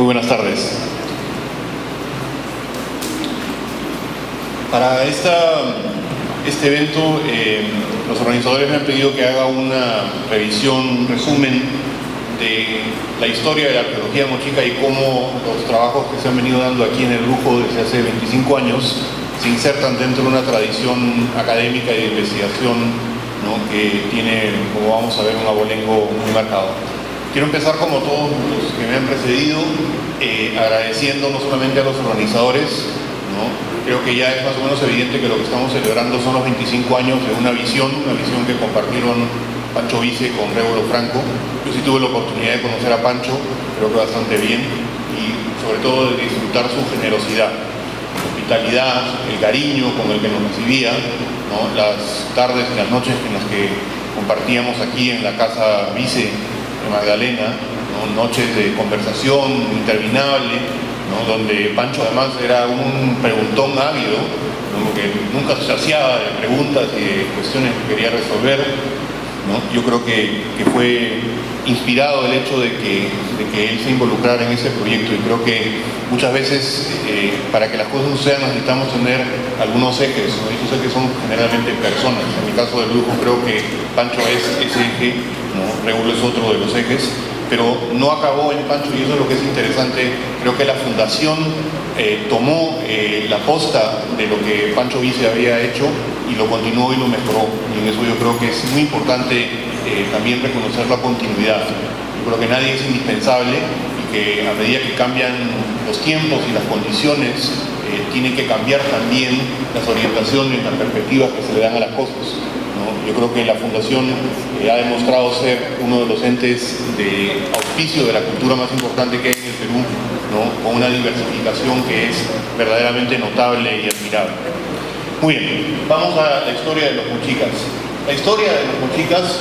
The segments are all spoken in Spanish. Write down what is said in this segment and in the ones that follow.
Muy buenas tardes. Para este evento, los organizadores me han pedido que haga una revisión, un resumen de la historia de la arqueología mochica y cómo los trabajos que se han venido dando aquí en el Lujo desde hace 25 años se insertan dentro de una tradición académica y de investigación, ¿no?, que tiene, como vamos a ver, un abolengo muy marcado. Quiero empezar, como todos los que me han precedido, agradeciendo no solamente a los organizadores, ¿no? Creo que ya es más o menos evidente que lo que estamos celebrando son los 25 años de una visión que compartieron Pancho Vice con Régulo Franco. Yo sí tuve la oportunidad de conocer a Pancho, creo que bastante bien, y sobre todo de disfrutar su generosidad, su hospitalidad, el cariño con el que nos recibía, ¿no? Las tardes y las noches en las que compartíamos aquí en la casa Vice de Magdalena, ¿no? Noches de conversación interminable, ¿no? Donde Pancho además era un preguntón ávido, ¿no?, que nunca se saciaba de preguntas y de cuestiones que quería resolver, ¿no? Yo creo que fue inspirado el hecho de que él se involucrara en ese proyecto, y creo que muchas veces para que las cosas sucedan necesitamos tener algunos ejes, ¿no? Y esos ejes son generalmente personas. En el caso del Lujo creo que Pancho es ese eje, ¿no? Régulo es otro de los ejes, pero no acabó en Pancho, y eso es lo que es interesante. Creo que la fundación tomó la posta de lo que Pancho Vice había hecho y lo continuó y lo mejoró, y en eso yo creo que es muy importante también reconocer la continuidad. Yo creo que nadie es indispensable y que a medida que cambian los tiempos y las condiciones, tienen que cambiar también las orientaciones, las perspectivas que se le dan a las cosas, ¿no? Yo creo que la Fundación ha demostrado ser uno de los entes de auspicio de la cultura más importante que hay en el Perú, ¿no?, con una diversificación que es verdaderamente notable y admirable. Muy bien, vamos a la historia de los mochicas. La historia de los mochicas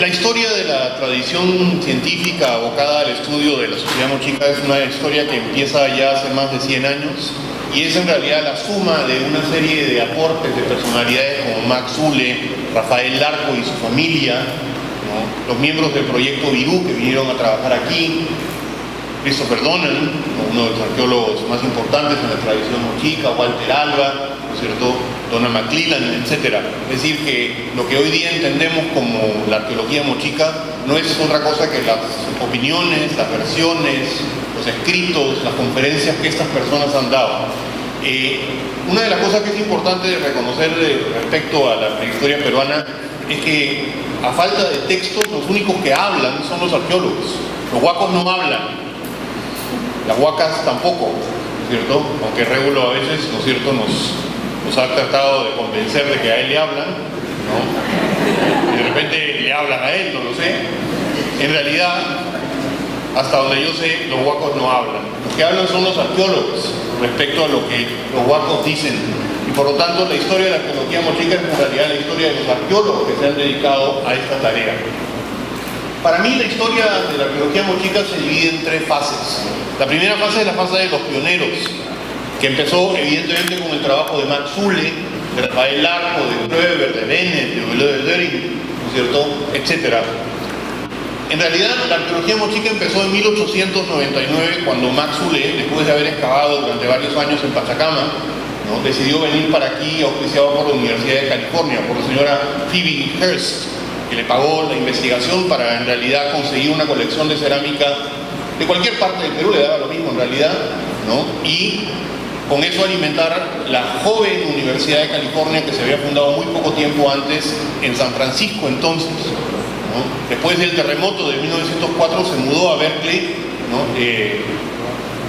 la historia de la tradición científica abocada al estudio de la sociedad mochica es una historia que empieza ya hace más de 100 años y es en realidad la suma de una serie de aportes de personalidades como Max Uhle, Rafael Larco y su familia, ¿no?, los miembros del proyecto Virú que vinieron a trabajar aquí, Christopher Donnan, uno de los arqueólogos más importantes en la tradición mochica, Walter Alba, ¿no es cierto?, Donald McClellan, etc. Es decir, que lo que hoy día entendemos como la arqueología mochica no es otra cosa que las opiniones, las versiones, los escritos, las conferencias que estas personas han dado. Una de las cosas que es importante reconocer respecto a la prehistoria peruana es que, a falta de textos, los únicos que hablan son los arqueólogos. Los huacos no hablan, las huacas tampoco, ¿no es cierto? Aunque Régulo a veces, ¿no es cierto?, nos ha tratado de convencer de que a él le hablan, ¿no? Y de repente le hablan a él, no lo sé. En realidad, hasta donde yo sé, los huacos no hablan. Los que hablan son los arqueólogos respecto a lo que los huacos dicen. Y por lo tanto, la historia de la arqueología mochica es en realidad la historia de los arqueólogos que se han dedicado a esta tarea. Para mí, la historia de la arqueología mochica se divide en 3 fases. La primera fase es la fase de los pioneros, que empezó evidentemente con el trabajo de Max Uhle, de Rafael Larco, de Kröber, de Bennett, de Löwedering, ¿no es cierto?, etcétera. En realidad, la arqueología mochica empezó en 1899, cuando Max Uhle, después de haber excavado durante varios años en Pachacama, ¿no?, decidió venir para aquí, auspiciado por la Universidad de California, por la señora Phoebe Hearst, que le pagó la investigación para en realidad conseguir una colección de cerámica de cualquier parte del Perú, le daba lo mismo en realidad, ¿no?, y con eso alimentar la joven Universidad de California que se había fundado muy poco tiempo antes en San Francisco entonces, ¿no? Después del terremoto de 1904 se mudó a Berkeley, ¿no?,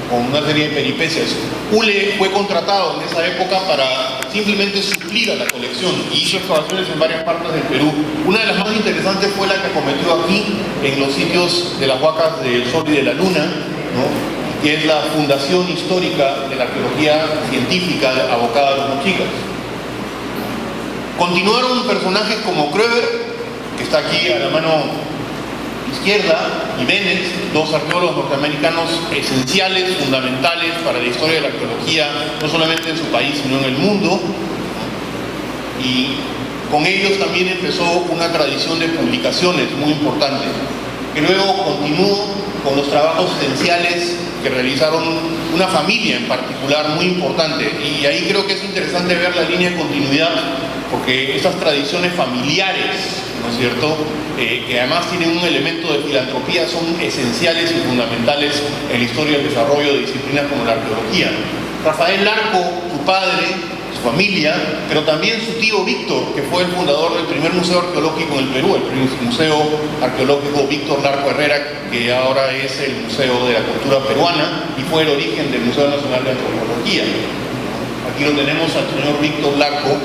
con una serie de peripecias. Uhle fue contratado en esa época para simplemente suplir a la colección y hizo excavaciones en varias partes del Perú. Una de las más interesantes fue la que cometió aquí, en los sitios de las Huacas del Sol y de la Luna, ¿no?, que es la fundación histórica de la arqueología científica abocada a los mochicas. Continuaron personajes como Kröber, que está aquí a la mano izquierda, y Bennett, 2 arqueólogos norteamericanos esenciales, fundamentales para la historia de la arqueología, no solamente en su país, sino en el mundo. Y Con ellos también empezó una tradición de publicaciones muy importante, que luego continuó con los trabajos esenciales que realizaron una familia en particular muy importante. Y ahí creo que es interesante ver la línea de continuidad, porque esas tradiciones familiares, ¿no es cierto?, que además tienen un elemento de filantropía, son esenciales y fundamentales en la historia del desarrollo de disciplinas como la arqueología. Rafael Larco, su padre, su familia, pero también su tío Víctor, que fue el fundador del primer museo arqueológico en el Perú, el primer museo arqueológico Víctor Larco Herrera, que ahora es el Museo de la Cultura Peruana y fue el origen del Museo Nacional de Antropología. Aquí lo tenemos al señor Víctor Larco,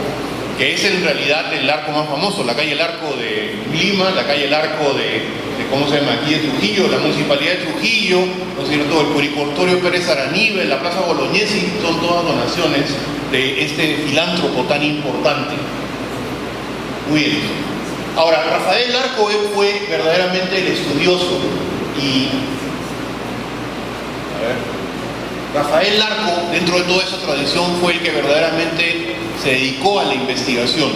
que es en realidad el arco más famoso, la calle Larco de Lima, la calle Larco de ¿cómo se llama? Aquí de Trujillo, la Municipalidad de Trujillo, ¿no es cierto?, el Puericultorio Pérez Aranibe, la Plaza Bolognesi, son todas donaciones de este filántropo tan importante. Muy bien. Ahora, Rafael Larco fue verdaderamente el estudioso y... Rafael Larco, dentro de toda esa tradición, fue el que verdaderamente se dedicó a la investigación.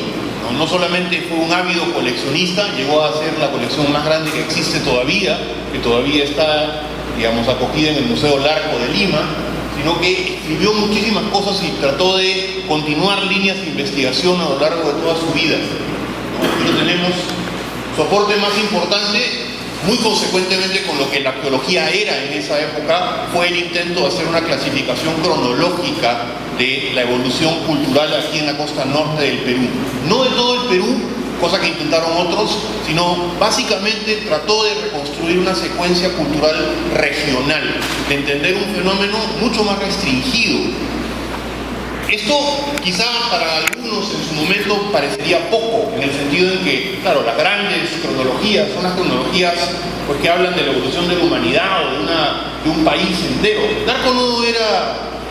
No solamente fue un ávido coleccionista, llegó a ser la colección más grande que existe todavía, que todavía está, digamos, acogida en el Museo Larco de Lima, sino que escribió muchísimas cosas y trató de continuar líneas de investigación a lo largo de toda su vida. Aquí lo tenemos. Su aporte más importante, muy consecuentemente con lo que la arqueología era en esa época, fue el intento de hacer una clasificación cronológica de la evolución cultural aquí en la costa norte del Perú. No de todo el Perú, cosa que intentaron otros, sino básicamente trató de reconstruir una secuencia cultural regional, de entender un fenómeno mucho más restringido. Esto quizá para algunos en su momento parecería poco, en el sentido en que, claro, las grandes cronologías son las cronologías pues, que hablan de la evolución de la humanidad o de un país entero. Larco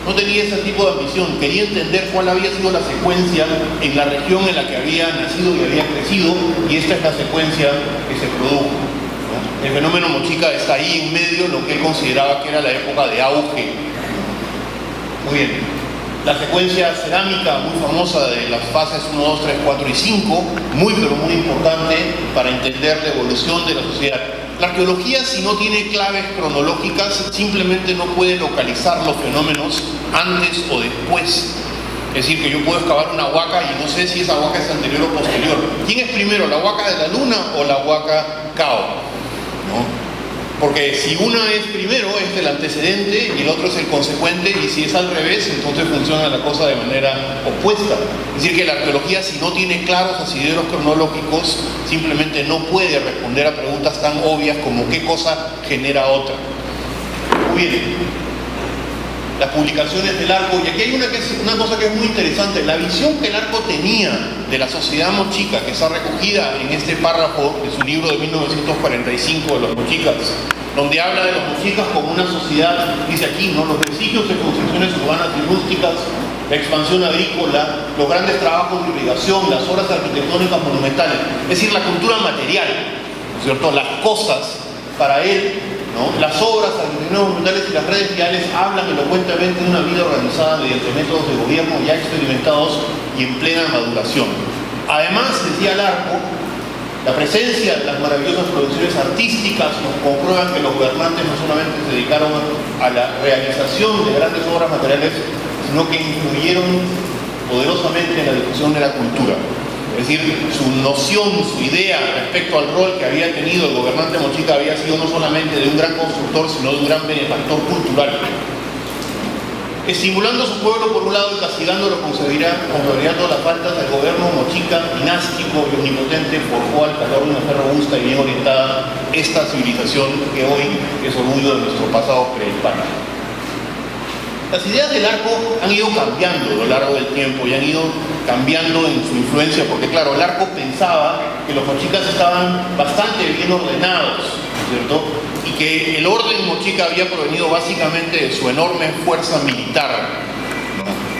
no tenía ese tipo de ambición, quería entender cuál había sido la secuencia en la región en la que había nacido y había crecido, y esta es la secuencia que se produjo, ¿no? El fenómeno Mochica está ahí en medio, lo que él consideraba que era la época de auge. Muy bien. La secuencia cerámica muy famosa de las fases 1, 2, 3, 4 y 5, muy pero muy importante para entender la evolución de la sociedad. La arqueología, si no tiene claves cronológicas, simplemente no puede localizar los fenómenos antes o después. Es decir, que yo puedo excavar una huaca y no sé si esa huaca es anterior o posterior. ¿Quién es primero, la huaca de la luna o la huaca Cao? ¿No? Porque si una es primero, es el antecedente y el otro es el consecuente, y si es al revés, entonces funciona la cosa de manera opuesta. Es decir, que la arqueología, si no tiene claros asideros cronológicos, simplemente no puede responder a preguntas tan obvias como qué cosa genera otra. Muy bien. Las publicaciones del Arco, y aquí hay una cosa que es muy interesante, la visión que el Arco tenía de la sociedad mochica, que está recogida en este párrafo de su libro de 1945 de los mochicas, donde habla de los mochicas como una sociedad, dice aquí, ¿no?, los vestigios de construcciones urbanas y rústicas, la expansión agrícola, los grandes trabajos de irrigación, las obras arquitectónicas monumentales, es decir, la cultura material, ¿no es cierto?, las cosas para él, ¿no? Las obras arquitectónicas monumentales y las redes viales hablan elocuentemente de una vida organizada mediante métodos de gobierno ya experimentados y en plena maduración. Además, decía Larco, la presencia de las maravillosas producciones artísticas nos comprueban que los gobernantes no solamente se dedicaron a la realización de grandes obras materiales, sino que influyeron poderosamente en la difusión de la cultura. Es decir, su noción, su idea respecto al rol que había tenido el gobernante mochica había sido no solamente de un gran constructor, sino de un gran benefactor cultural. Estimulando a su pueblo por un lado y castigándolo con severidad todas las faltas, el gobierno mochica, dinástico y omnipotente, forjó al calor de una fe robusta y bien orientada esta civilización que hoy es orgullo de nuestro pasado prehispánico. Las ideas del Arco han ido cambiando a lo largo del tiempo y han ido cambiando en su influencia, porque claro, el Arco pensaba que los mochicas estaban bastante bien ordenados, ¿cierto? Y que el orden mochica había provenido básicamente de su enorme fuerza militar.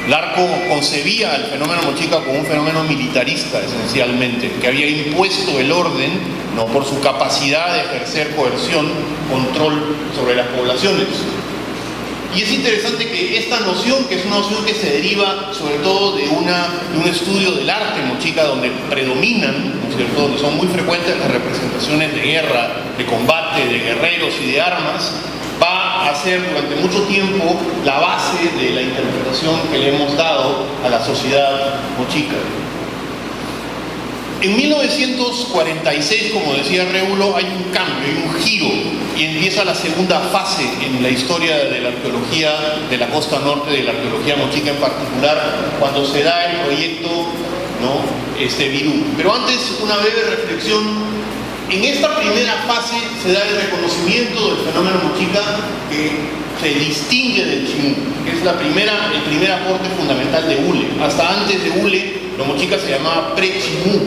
El Arco concebía el fenómeno mochica como un fenómeno militarista, esencialmente, que había impuesto el orden, ¿no?, por su capacidad de ejercer coerción, control sobre las poblaciones. Y es interesante que esta noción, que es una noción que se deriva sobre todo de un estudio del arte mochica, donde predominan, ¿no es cierto?, donde son muy frecuentes las representaciones de guerra, de combate, de guerreros y de armas, va a ser durante mucho tiempo la base de la interpretación que le hemos dado a la sociedad mochica. En 1946, como decía Révulo, hay un cambio, hay un giro, y empieza la segunda fase en la historia de la arqueología de la costa norte, de la arqueología mochica en particular, cuando se da el proyecto, ¿no?, Virú. Pero antes, una breve reflexión. En esta primera fase se da el reconocimiento del fenómeno mochica que se distingue del chimú, que es el primer aporte fundamental de Ule. Hasta antes de Ule, lo mochica se llamaba pre-chimú,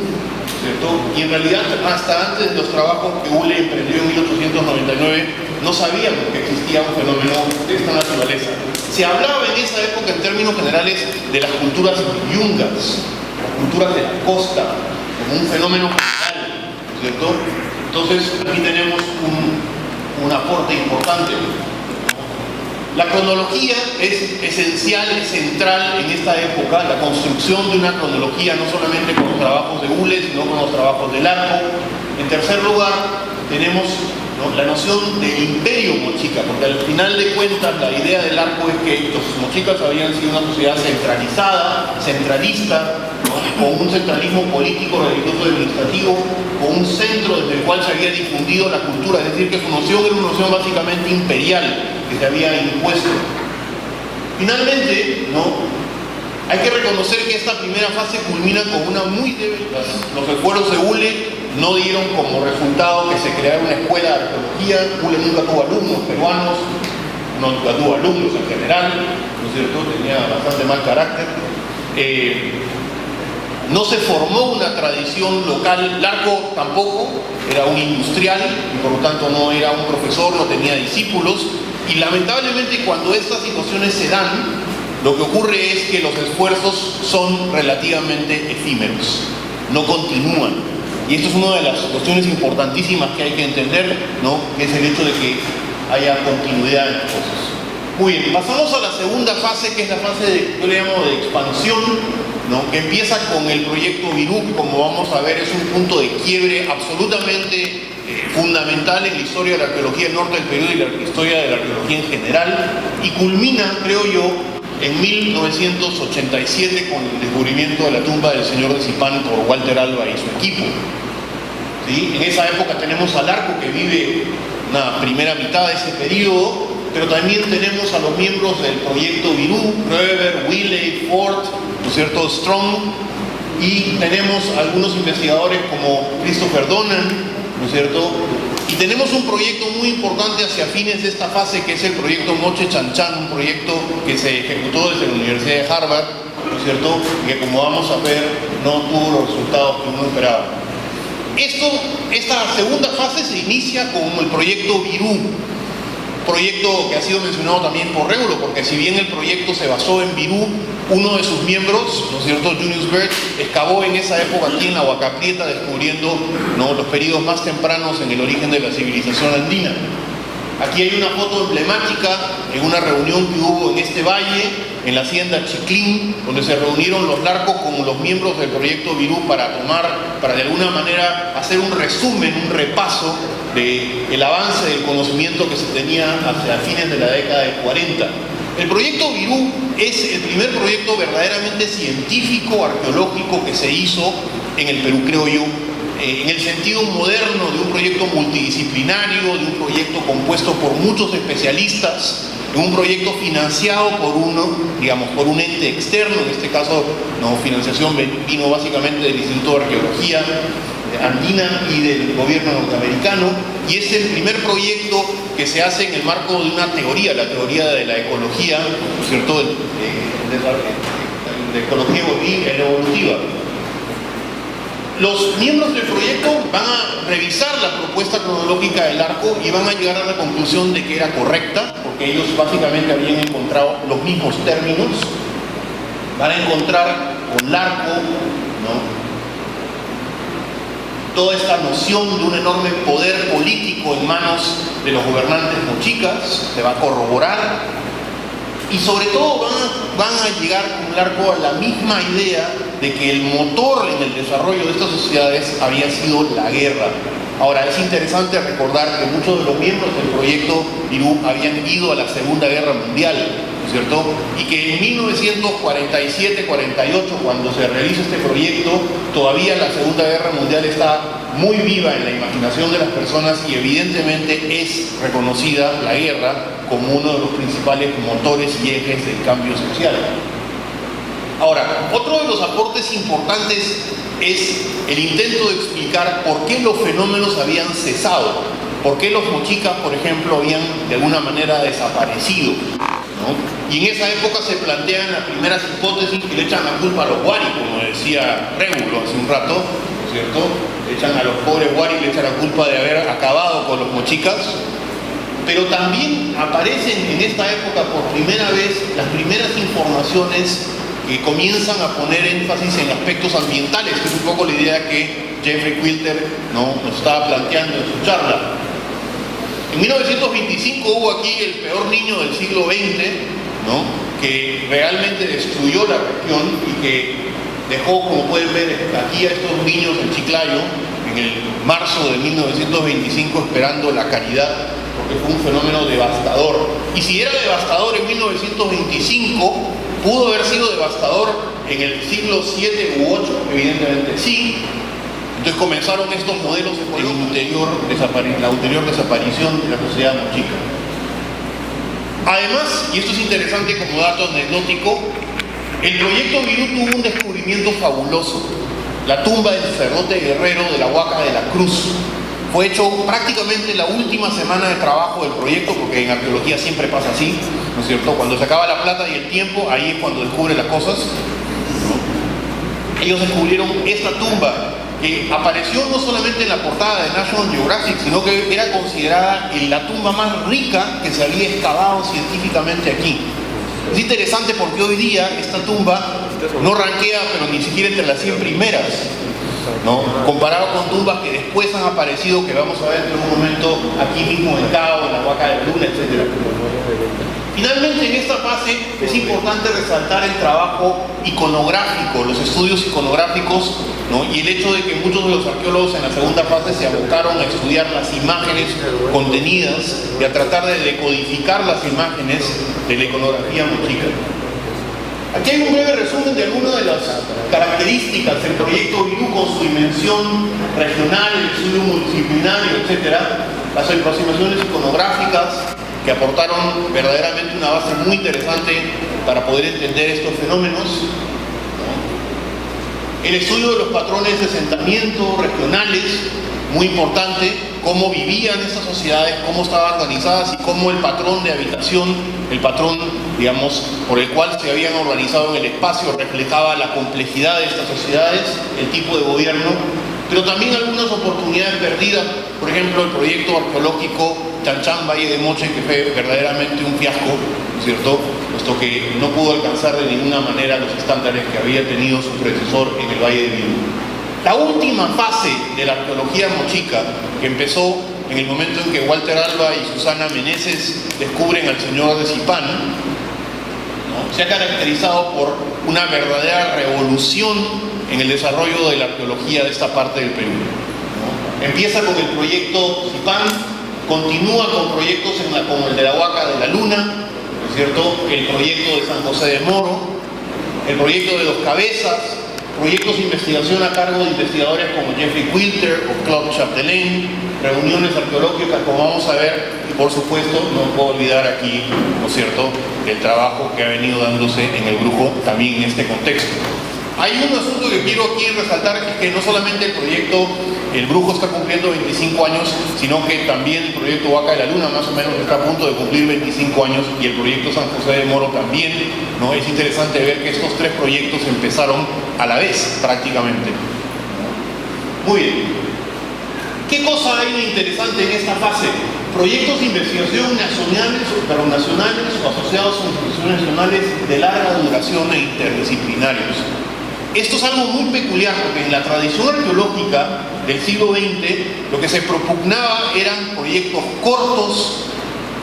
¿cierto? Y en realidad, hasta antes de los trabajos que Ule emprendió en 1899, no sabíamos que existía un fenómeno de esta naturaleza. Se hablaba en esa época, en términos generales, de las culturas yungas, las culturas de la costa, como un fenómeno general, ¿cierto? Entonces, aquí tenemos un aporte importante. La cronología es esencial, es central en esta época, la construcción de una cronología no solamente con los trabajos de Ule, sino con los trabajos del arco. En tercer lugar, tenemos, ¿no?, la noción del imperio mochica, porque al final de cuentas la idea del arco es que los mochicas habían sido una sociedad centralizada, centralista, ¿no?, con un centralismo político, religioso, administrativo, con un centro desde el cual se había difundido la cultura, es decir, que su noción era una noción básicamente imperial que se había impuesto. Finalmente, ¿no?, hay que reconocer que esta primera fase culmina con una muy débil. Los esfuerzos de Ule no dieron como resultado que se creara una escuela de arqueología. Ule nunca tuvo alumnos peruanos, nunca tuvo alumnos en general, ¿no es cierto?, tenía bastante mal carácter. No se formó una tradición local. Larco tampoco, era un industrial y por lo tanto no era un profesor, no tenía discípulos, y lamentablemente cuando estas situaciones se dan, lo que ocurre es que los esfuerzos son relativamente efímeros, no continúan. Y esto es una de las cuestiones importantísimas que hay que entender, ¿no?, que es el hecho de que haya continuidad en las cosas. Muy bien, pasamos a la segunda fase, que es la fase yo le llamo de expansión, ¿no?, que empieza con el proyecto Virú, que como vamos a ver es un punto de quiebre absolutamente fundamental en la historia de la arqueología del norte del Perú y la historia de la arqueología en general, y culmina, creo yo, en 1987 con el descubrimiento de la tumba del señor de Zipán por Walter Alba y su equipo. ¿Sí? En esa época tenemos al arco que vive una primera mitad de ese periodo, pero también tenemos a los miembros del proyecto Virú, Roeber, Willey, Ford, ¿no es cierto?, Strong, y tenemos algunos investigadores como Christopher Donan, ¿no es cierto?, y tenemos un proyecto muy importante hacia fines de esta fase, que es el proyecto Moche Chan Chan, un proyecto que se ejecutó desde la Universidad de Harvard, ¿no es cierto?, y que, como vamos a ver, no tuvo los resultados que uno esperaba. Esta segunda fase se inicia con el proyecto Virú, proyecto que ha sido mencionado también por Révulo, porque si bien el proyecto se basó en Virú, uno de sus miembros, ¿no es cierto?, Junius Bird, excavó en esa época aquí en la Huaca Prieta, descubriendo, ¿no?, los periodos más tempranos en el origen de la civilización andina. Aquí hay una foto emblemática en una reunión que hubo en este valle, en la hacienda Chiclín, donde se reunieron los narcos con los miembros del proyecto Virú para de alguna manera hacer un resumen, un repaso del avance del conocimiento que se tenía hacia fines de la década de 40. El proyecto Virú es el primer proyecto verdaderamente científico, arqueológico que se hizo en el Perú, creo yo, en el sentido moderno de un proyecto multidisciplinario, de un proyecto compuesto por muchos especialistas, de un proyecto financiado por por un ente externo. En este caso, no, financiación vino básicamente del Instituto de Arqueología Andina y del gobierno norteamericano, y es el primer proyecto que se hace en el marco de una teoría, la teoría de la ecología, ¿no es cierto?, de ecología evolutiva. Los miembros del proyecto van a revisar la propuesta cronológica del arco y van a llegar a la conclusión de que era correcta, porque ellos básicamente habían encontrado los mismos términos. Van a encontrar con el arco, ¿no?, toda esta noción de un enorme poder político en manos de los gobernantes mochicas, se va a corroborar. y sobre todo van a llegar con Larco a la misma idea de que el motor en el desarrollo de estas sociedades había sido la guerra. Ahora, es interesante recordar que muchos de los miembros del proyecto Virú habían ido a la Segunda Guerra Mundial, ¿no es cierto? Y que en 1947-48, cuando se realiza este proyecto, todavía la Segunda Guerra Mundial está muy viva en la imaginación de las personas y evidentemente es reconocida la guerra como uno de los principales motores y ejes del cambio social. Ahora, otro de los aportes importantes es el intento de explicar por qué los fenómenos habían cesado, por qué los mochicas, por ejemplo, habían de alguna manera desaparecido, ¿no? Y en esa época se plantean las primeras hipótesis que le echan la culpa a los Wari, como decía Rémulo hace un rato, ¿no es cierto? Le echan a los pobres Wari, le echan la culpa de haber acabado con los mochicas, pero también aparecen en esta época por primera vez las primeras informaciones que comienzan a poner énfasis en aspectos ambientales, que es un poco la idea que Jeffrey Quilter, ¿no?, nos estaba planteando en su charla. En 1925 hubo aquí el peor niño del siglo XX, ¿no?, que realmente destruyó la región y que dejó, como pueden ver aquí, a estos niños en Chiclayo en el marzo de 1925 esperando la caridad, porque fue un fenómeno devastador. Y si era devastador en 1925, ¿pudo haber sido devastador en el siglo VII u VIII? Evidentemente sí. Entonces comenzaron estos modelos de la ulterior desaparición de la sociedad mochica. Además, y esto es interesante como dato anecdótico, el proyecto Virú tuvo un descubrimiento fabuloso: la tumba del sacerdote guerrero de la Huaca de la Cruz. Fue hecho prácticamente la última semana de trabajo del proyecto, porque en arqueología siempre pasa así, ¿no es cierto? Cuando se acaba la plata y el tiempo, ahí es cuando descubren las cosas, ¿no? Ellos descubrieron esta tumba, que apareció no solamente en la portada de National Geographic, sino que era considerada la tumba más rica que se había excavado científicamente aquí. Es interesante porque hoy día esta tumba no ranquea, pero ni siquiera entre las 100 primeras, ¿no?, comparado con tumbas que después han aparecido, que vamos a ver en un momento aquí mismo en Cao, en la Huaca de la Luna, etc. Finalmente, en esta fase es importante resaltar el trabajo iconográfico, los estudios iconográficos, ¿no?, y el hecho de que muchos de los arqueólogos en la segunda fase se abocaron a estudiar las imágenes contenidas y a tratar de decodificar las imágenes de la iconografía mochica. Aquí hay un breve resumen de algunas de las características del proyecto Virú con su dimensión regional, el estudio multidisciplinario, etc. Las aproximaciones iconográficas que aportaron verdaderamente una base muy interesante para poder entender estos fenómenos. El estudio de los patrones de asentamiento regionales, muy importante, cómo vivían estas sociedades, cómo estaban organizadas y cómo el patrón de habitación, el patrón, digamos, por el cual se habían organizado en el espacio reflejaba la complejidad de estas sociedades, el tipo de gobierno, pero también algunas oportunidades perdidas, por ejemplo, el proyecto arqueológico Chanchán Valle de Moche, que fue verdaderamente un fiasco, ¿cierto?, puesto que no pudo alcanzar de ninguna manera los estándares que había tenido su predecesor en el Valle de Virú. La última fase de la arqueología mochica, que empezó en el momento en que Walter Alba y Susana Meneses descubren al señor de Zipán, ¿no?, se ha caracterizado por una verdadera revolución en el desarrollo de la arqueología de esta parte del Perú, ¿no? Empieza con el proyecto Zipán, continúa con proyectos como el de la Huaca de la Luna, ¿no es cierto?, el proyecto de San José de Moro, el proyecto de Los Cabezas, proyectos de investigación a cargo de investigadores como Jeffrey Quilter o Claude Chapdelaine, reuniones arqueológicas como vamos a ver, y por supuesto no puedo olvidar aquí, ¿no es cierto?, el trabajo que ha venido dándose en el Brujo también en este contexto. Hay un asunto que quiero aquí resaltar, que es que no solamente el proyecto El Brujo está cumpliendo 25 años, sino que también el proyecto Huaca de la Luna más o menos está a punto de cumplir 25 años y el proyecto San José de Moro también, ¿no? Es interesante ver que estos tres proyectos empezaron a la vez prácticamente. Muy bien. ¿Qué cosa hay de interesante en esta fase? Proyectos de investigación nacionales o asociados a instituciones nacionales de larga duración e interdisciplinarios. Esto es algo muy peculiar porque en la tradición arqueológica del siglo XX lo que se propugnaba eran proyectos cortos,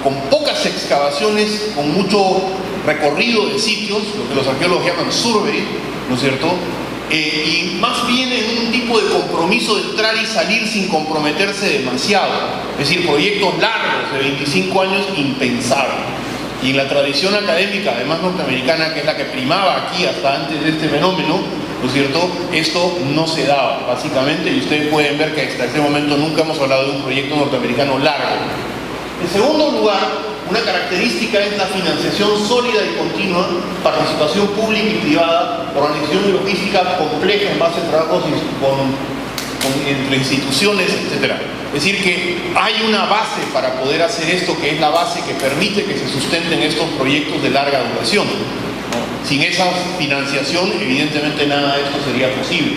con pocas excavaciones, con mucho recorrido de sitios, lo que los arqueólogos llaman survey, ¿no es cierto? Y más bien en un tipo de compromiso de entrar y salir sin comprometerse demasiado. Es decir, proyectos largos de 25 años, impensable. Y en la tradición académica, además norteamericana, que es la que primaba aquí hasta antes de este fenómeno, ¿no es cierto?, esto no se daba, básicamente, y ustedes pueden ver que hasta este momento nunca hemos hablado de un proyecto norteamericano largo. En segundo lugar, una característica es la financiación sólida y continua, participación pública y privada, organización y logística compleja en base a trabajos entre instituciones, etc. Es decir, que hay una base para poder hacer esto, que es la base que permite que se sustenten estos proyectos de larga duración. Sin esa financiación, evidentemente nada de esto sería posible.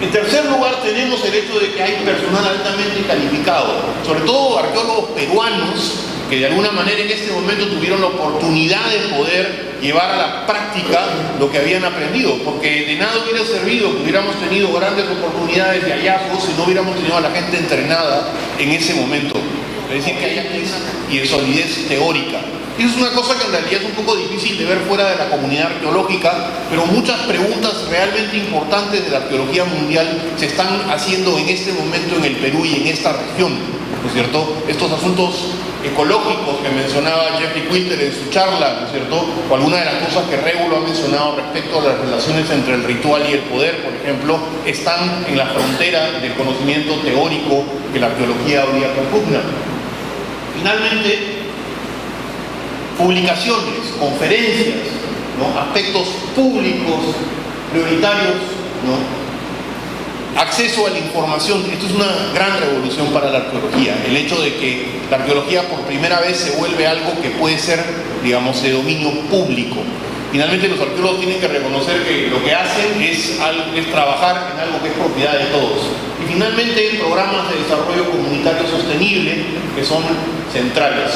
En tercer lugar, tenemos el hecho de que hay personal altamente calificado, sobre todo arqueólogos peruanos, que de alguna manera en este momento tuvieron la oportunidad de poder llevar a la práctica lo que habían aprendido, porque de nada hubiera servido que hubiéramos tenido grandes oportunidades de hallazgos si no hubiéramos tenido a la gente entrenada en ese momento. Es decir, que hay expertise y de solidez teórica. Y eso es una cosa que en realidad es un poco difícil de ver fuera de la comunidad arqueológica, pero muchas preguntas realmente importantes de la arqueología mundial se están haciendo en este momento en el Perú y en esta región, ¿no es cierto? Estos asuntos ecológicos que mencionaba Jeffrey Quilter en su charla, ¿no es cierto?, o alguna de las cosas que Régulo ha mencionado respecto a las relaciones entre el ritual y el poder, por ejemplo, están en la frontera del conocimiento teórico que la arqueología hoy día propugna. Finalmente, publicaciones, conferencias, ¿no?, aspectos públicos prioritarios, ¿no?, acceso a la información. Esto es una gran revolución para la arqueología, el hecho de que la arqueología por primera vez se vuelve algo que puede ser, digamos, de dominio público. Finalmente los arqueólogos tienen que reconocer que lo que hacen es trabajar en algo que es propiedad de todos. Y finalmente programas de desarrollo comunitario sostenible que son centrales.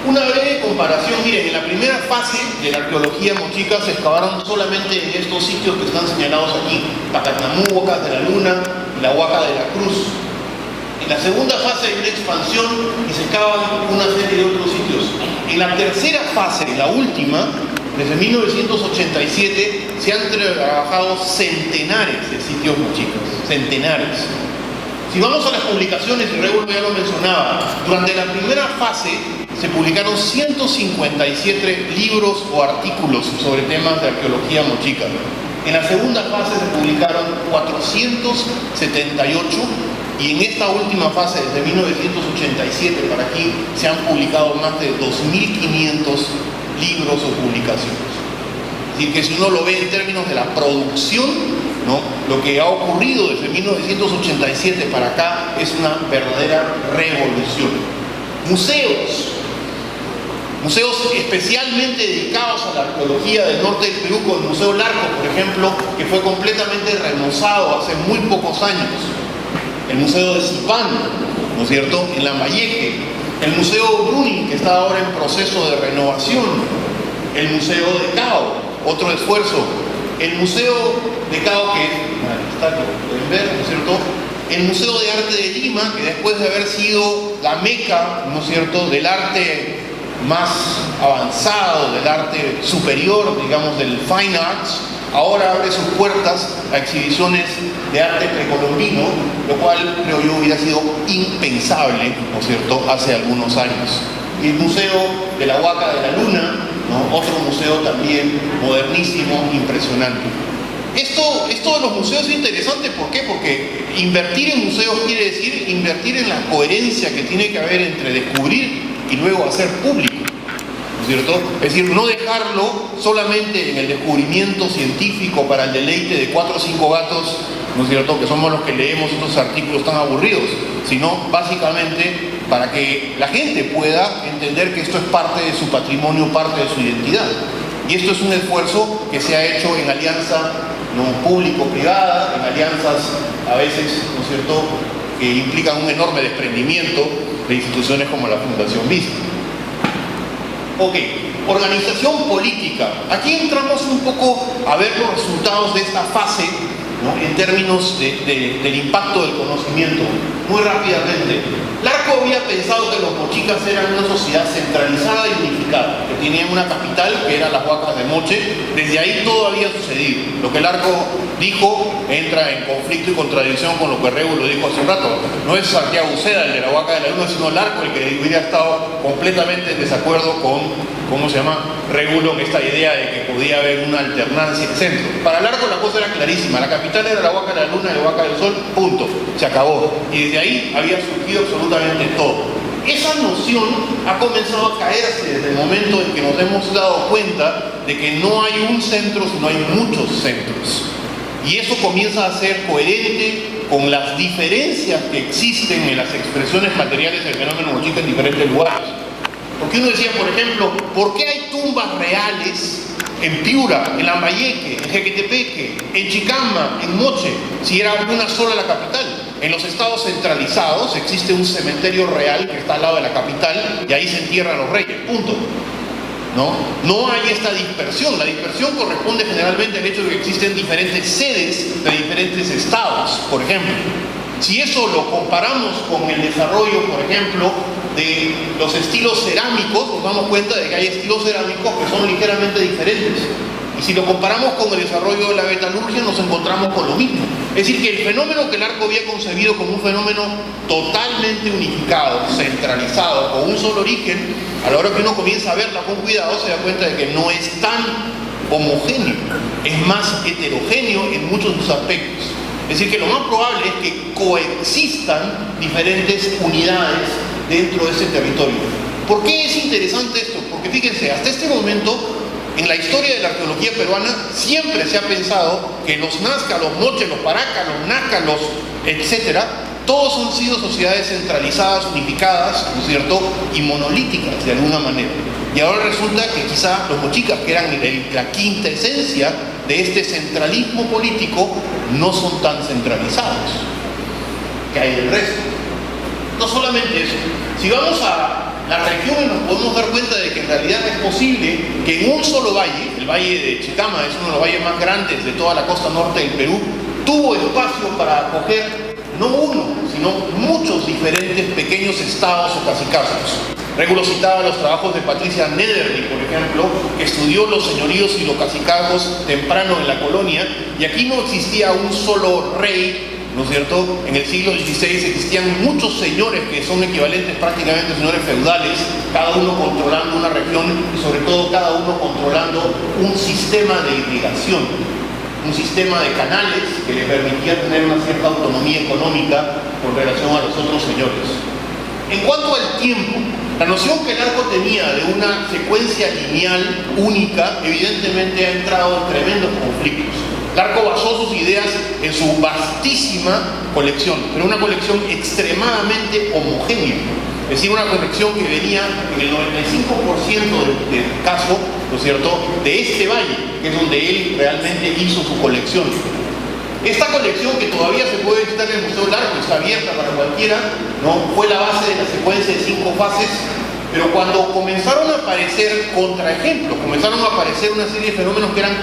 Una breve comparación, miren, en la primera fase de la arqueología mochica se excavaron solamente en estos sitios que están señalados aquí, Pacacnamú, Huacas de la Luna y la Huaca de la Cruz. En la segunda fase hay una expansión y se excavan una serie de otros sitios. En la tercera fase, la última, desde 1987, se han trabajado centenares de sitios mochicas, centenares. Si vamos a las publicaciones, y Régulo ya lo mencionaba, durante la primera fase se publicaron 157 libros o artículos sobre temas de arqueología mochica. En la segunda fase se publicaron 478 y en esta última fase, desde 1987 para aquí, se han publicado más de 2.500 libros o publicaciones. Es decir, que si uno lo ve en términos de la producción, ¿no?, lo que ha ocurrido desde 1987 para acá es una verdadera revolución. Museos especialmente dedicados a la arqueología del norte del Perú, como el Museo Larco, por ejemplo, que fue completamente remozado hace muy pocos años. El Museo de Zipán, ¿no es cierto?, en Lambayeque. El Museo Bruning, que está ahora en proceso de renovación. El Museo de Cao, otro esfuerzo. El Museo de Cao, que está, lo pueden ver, ¿no es cierto?, el Museo de Arte de Lima, que después de haber sido la meca, ¿no es cierto?, del arte más avanzado, del arte superior, digamos, del Fine Arts, ahora abre sus puertas a exhibiciones de arte precolombino, lo cual creo yo hubiera sido impensable, ¿no es cierto?, hace algunos años. Y el Museo de la Huaca de la Luna, ¿no?, otro museo también modernísimo, impresionante. Esto de los museos es interesante, ¿por qué? Porque invertir en museos quiere decir invertir en la coherencia que tiene que haber entre descubrir y luego hacer público, ¿no es cierto? Es decir, no dejarlo solamente en el descubrimiento científico para el deleite de 4 o 5 gatos, ¿no es cierto?, que somos los que leemos estos artículos tan aburridos, sino básicamente para que la gente pueda entender que esto es parte de su patrimonio, parte de su identidad. Y esto es un esfuerzo que se ha hecho en alianza, ¿no?, público-privada, en alianzas a veces, ¿no es cierto?, que implican un enorme desprendimiento de instituciones como la Fundación Vista. Ok, organización política. Aquí entramos un poco a ver los resultados de esta fase, ¿no?, en términos del impacto del conocimiento. muy rápidamente. Larco había pensado que los mochicas eran una sociedad centralizada y unificada, que tenían una capital que era las Huacas de Moche. Desde ahí todo había sucedido. Lo que Larco dijo entra en conflicto y contradicción con lo que Rébulo dijo hace un rato. No es Santiago Uceda el de la Huaca de la Luna, sino Larco el que hubiera estado completamente en desacuerdo con, ¿cómo se llama?, Rébulo, en esta idea de que podía haber una alternancia en centro. Para Larco la cosa era clarísima: la capital era la Huaca de la Luna y la Huaca del Sol, punto, se acabó. Y desde ahí había surgido absolutamente todo. Esa noción ha comenzado a caerse desde el momento en que nos hemos dado cuenta de que no hay un centro, sino hay muchos centros. Y eso comienza a ser coherente con las diferencias que existen en las expresiones materiales del fenómeno mochica en diferentes lugares. Porque uno decía, por ejemplo, ¿por qué hay tumbas reales en Piura, en Lambayeque, en Jequetepeque, en Chicama, en Moche, si era una sola la capital? En los estados centralizados existe un cementerio real que está al lado de la capital y ahí se entierran los reyes, punto. No hay esta dispersión. La dispersión corresponde generalmente al hecho de que existen diferentes sedes de diferentes estados, por ejemplo. Si eso lo comparamos con el desarrollo, por ejemplo, de los estilos cerámicos, nos damos cuenta de que hay estilos cerámicos que son ligeramente diferentes. Y si lo comparamos con el desarrollo de la metalurgia, nos encontramos con lo mismo. Es decir, que el fenómeno que Larco había concebido como un fenómeno totalmente unificado, centralizado, con un solo origen, a la hora que uno comienza a verla con cuidado, se da cuenta de que no es tan homogéneo, es más heterogéneo en muchos de sus aspectos. Es decir, que lo más probable es que coexistan diferentes unidades dentro de ese territorio. ¿Por qué es interesante esto? Porque fíjense, hasta este momento, en la historia de la arqueología peruana, siempre se ha pensado que los Nazca, los Moche, los Paracas, los Naca, los etcétera, todos han sido sociedades centralizadas, unificadas, ¿no es cierto?, y monolíticas de alguna manera. Y ahora resulta que quizá los mochicas, que eran la quinta esencia de este centralismo político, no son tan centralizados que hay el resto. No solamente eso, si vamos a las regiones nos podemos dar cuenta de que en realidad es posible que en un solo valle, el valle de Chicama es uno de los valles más grandes de toda la costa norte del Perú, tuvo espacio para acoger no uno, sino muchos diferentes pequeños estados o cacicazgos. Rébulo citaba los trabajos de Patricia Nederli, por ejemplo, que estudió los señoríos y los cacicazgos temprano en la colonia, y aquí no existía un solo rey, ¿no es cierto? En el siglo XVI existían muchos señores que son equivalentes prácticamente a señores feudales, cada uno controlando una región y sobre todo cada uno controlando un sistema de irrigación, un sistema de canales que le permitía tener una cierta autonomía económica con relación a los otros señores. En cuanto al tiempo, la noción que Larco tenía de una secuencia lineal única evidentemente ha entrado en tremendos conflictos. Larco basó sus ideas en su vastísima colección, pero una colección extremadamente homogénea. Es decir, una colección que venía en el 95% del caso, ¿no es cierto?, de este valle, que es donde él realmente hizo su colección. Esta colección, que todavía se puede visitar en el Museo Larco, está abierta para cualquiera, ¿no?, fue la base de la secuencia de 5 fases, pero cuando comenzaron a aparecer contraejemplos, comenzaron a aparecer una serie de fenómenos que eran